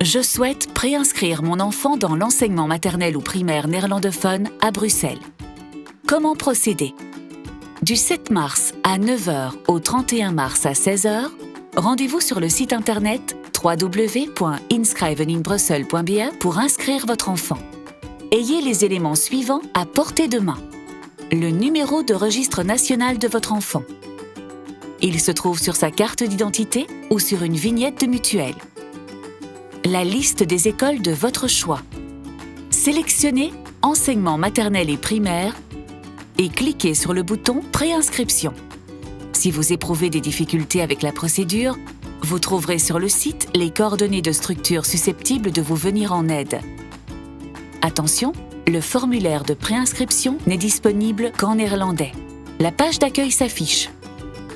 Je souhaite préinscrire mon enfant dans l'enseignement maternel ou primaire néerlandophone à Bruxelles. Comment procéder? Du 7 mars à 9 h au 31 mars à 16 h, rendez-vous sur le site internet www.inschrijveninbrussel.be pour inscrire votre enfant. Ayez les éléments suivants à portée de main. Le numéro de registre national de votre enfant. Il se trouve sur sa carte d'identité ou sur une vignette de mutuelle. La liste des écoles de votre choix. Sélectionnez Enseignement maternel et primaire et cliquez sur le bouton Préinscription. Si vous éprouvez des difficultés avec la procédure, vous trouverez sur le site les coordonnées de structures susceptibles de vous venir en aide. Attention, le formulaire de préinscription n'est disponible qu'en néerlandais. La page d'accueil s'affiche.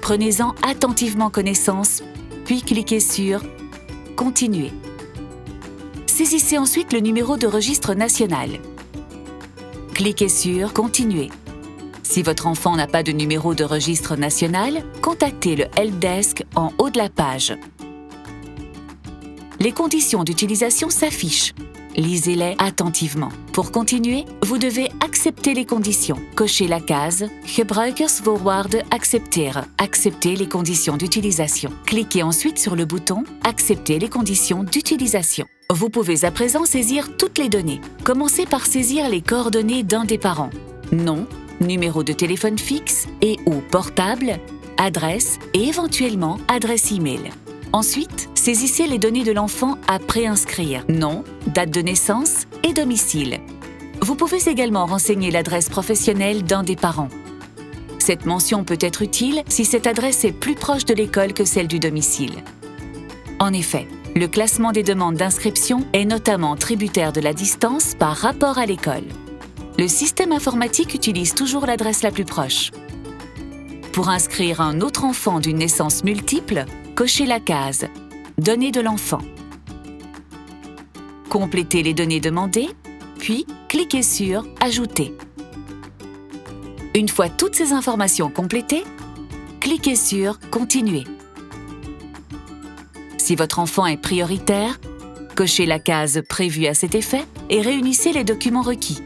Prenez-en attentivement connaissance, puis cliquez sur « Continuer ». Saisissez ensuite le numéro de registre national. Cliquez sur « Continuer ». Si votre enfant n'a pas de numéro de registre national, contactez le helpdesk en haut de la page. Les conditions d'utilisation s'affichent. Lisez-les attentivement. Pour continuer, vous devez accepter les conditions. Cochez la case « Gebruikersvoorwaarden accepteren » « Accepter les conditions d'utilisation ». Cliquez ensuite sur le bouton « Accepter les conditions d'utilisation ». Vous pouvez à présent saisir toutes les données. Commencez par saisir les coordonnées d'un des parents. Nom, numéro de téléphone fixe et ou portable, adresse et éventuellement adresse e-mail. Ensuite, saisissez les données de l'enfant à préinscrire, nom, date de naissance et domicile. Vous pouvez également renseigner l'adresse professionnelle d'un des parents. Cette mention peut être utile si cette adresse est plus proche de l'école que celle du domicile. En effet, le classement des demandes d'inscription est notamment tributaire de la distance par rapport à l'école. Le système informatique utilise toujours l'adresse la plus proche. Pour inscrire un autre enfant d'une naissance multiple, cochez la case « Données de l'enfant ». Complétez les données demandées, puis cliquez sur « Ajouter ». Une fois toutes ces informations complétées, cliquez sur « Continuer ». Si votre enfant est prioritaire, cochez la case prévue à cet effet et réunissez les documents requis.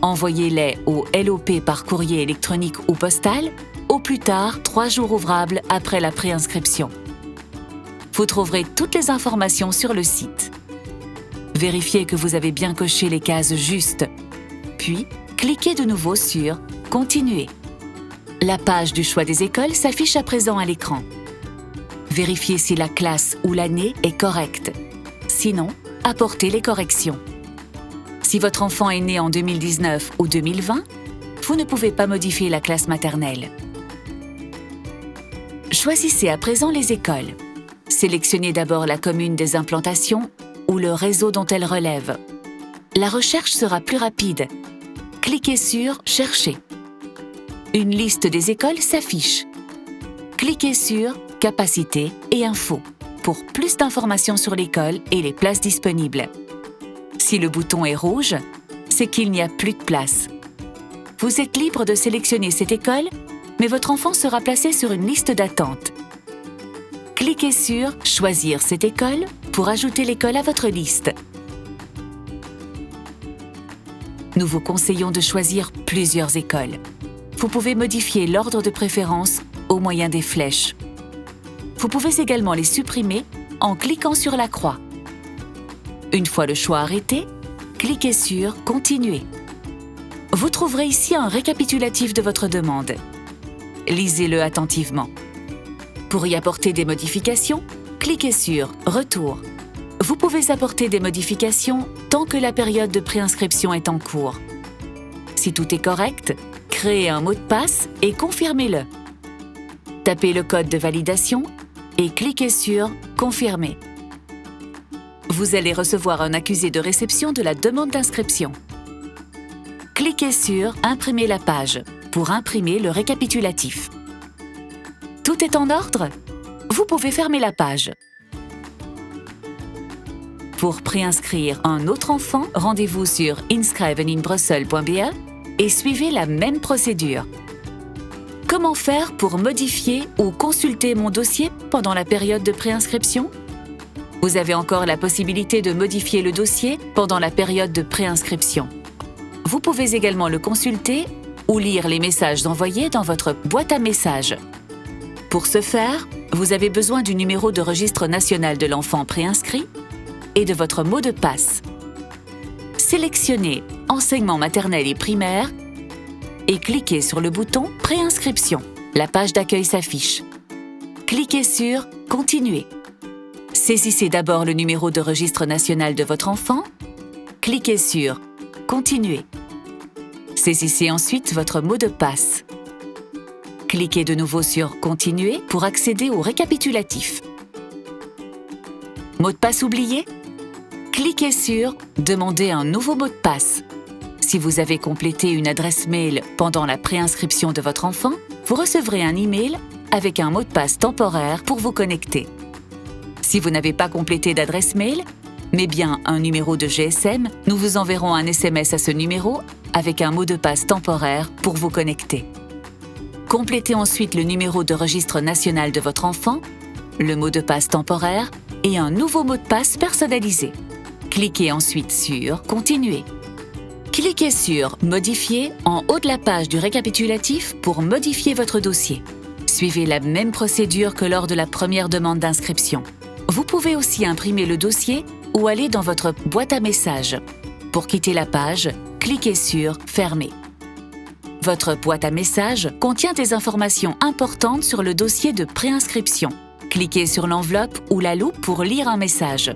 Envoyez-les au LOP par courrier électronique ou postal, au plus tard 3 jours ouvrables après la préinscription. Vous trouverez toutes les informations sur le site. Vérifiez que vous avez bien coché les cases justes, puis cliquez de nouveau sur « Continuer ». La page du choix des écoles s'affiche à présent à l'écran. Vérifiez si la classe ou l'année est correcte. Sinon, apportez les corrections. Si votre enfant est né en 2019 ou 2020, vous ne pouvez pas modifier la classe maternelle. Choisissez à présent les écoles. Sélectionnez d'abord la commune des implantations ou le réseau dont elle relève. La recherche sera plus rapide. Cliquez sur « Chercher ». Une liste des écoles s'affiche. Cliquez sur « Capacité et infos » pour plus d'informations sur l'école et les places disponibles. Si le bouton est rouge, c'est qu'il n'y a plus de place. Vous êtes libre de sélectionner cette école, mais votre enfant sera placé sur une liste d'attente. Cliquez sur « Choisir cette école » pour ajouter l'école à votre liste. Nous vous conseillons de choisir plusieurs écoles. Vous pouvez modifier l'ordre de préférence au moyen des flèches. Vous pouvez également les supprimer en cliquant sur la croix. Une fois le choix arrêté, cliquez sur « Continuer ». Vous trouverez ici un récapitulatif de votre demande. Lisez-le attentivement. Pour y apporter des modifications, cliquez sur « Retour ». Vous pouvez apporter des modifications tant que la période de préinscription est en cours. Si tout est correct, créez un mot de passe et confirmez-le. Tapez le code de validation et cliquez sur « Confirmer ». Vous allez recevoir un accusé de réception de la demande d'inscription. Cliquez sur « Imprimer la page » pour imprimer le récapitulatif. Tout est en ordre? Vous pouvez fermer la page. Pour préinscrire un autre enfant, rendez-vous sur inschrijveninbrussel.be et suivez la même procédure. Comment faire pour modifier ou consulter mon dossier pendant la période de préinscription? Vous avez encore la possibilité de modifier le dossier pendant la période de préinscription. Vous pouvez également le consulter ou lire les messages envoyés dans votre boîte à messages. Pour ce faire, vous avez besoin du numéro de registre national de l'enfant préinscrit et de votre mot de passe. Sélectionnez Enseignement maternel et primaire et cliquez sur le bouton Préinscription. La page d'accueil s'affiche. Cliquez sur Continuer. Saisissez d'abord le numéro de registre national de votre enfant. Cliquez sur Continuer. Saisissez ensuite votre mot de passe. Cliquez de nouveau sur Continuer pour accéder au récapitulatif. Mot de passe oublié? Cliquez sur Demander un nouveau mot de passe. Si vous avez complété une adresse mail pendant la préinscription de votre enfant, vous recevrez un email avec un mot de passe temporaire pour vous connecter. Si vous n'avez pas complété d'adresse mail, mais bien un numéro de GSM, nous vous enverrons un SMS à ce numéro avec un mot de passe temporaire pour vous connecter. Complétez ensuite le numéro de registre national de votre enfant, le mot de passe temporaire et un nouveau mot de passe personnalisé. Cliquez ensuite sur Continuer. Cliquez sur Modifier en haut de la page du récapitulatif pour modifier votre dossier. Suivez la même procédure que lors de la première demande d'inscription. Vous pouvez aussi imprimer le dossier ou aller dans votre boîte à messages. Pour quitter la page, cliquez sur Fermer. Votre boîte à messages contient des informations importantes sur le dossier de préinscription. Cliquez sur l'enveloppe ou la loupe pour lire un message.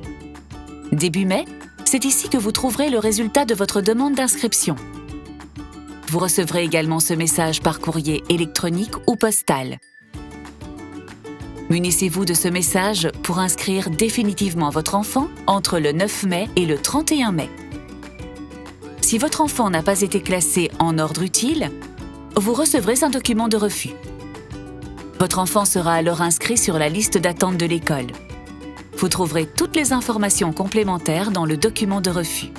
Début mai, c'est ici que vous trouverez le résultat de votre demande d'inscription. Vous recevrez également ce message par courrier électronique ou postal. Munissez-vous de ce message pour inscrire définitivement votre enfant entre le 9 mai et le 31 mai. Si votre enfant n'a pas été classé en ordre utile, vous recevrez un document de refus. Votre enfant sera alors inscrit sur la liste d'attente de l'école. Vous trouverez toutes les informations complémentaires dans le document de refus.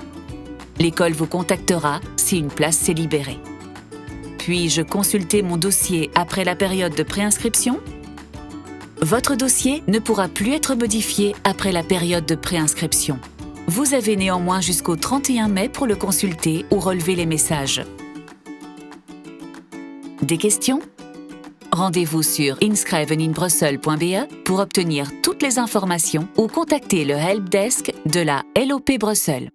L'école vous contactera si une place s'est libérée. Puis-je consulter mon dossier après la période de préinscription? Votre dossier ne pourra plus être modifié après la période de préinscription. Vous avez néanmoins jusqu'au 31 mai pour le consulter ou relever les messages. Des questions? Rendez-vous sur inschrijveninbrussel.be pour obtenir toutes les informations ou contacter le helpdesk de la LOP Bruxelles.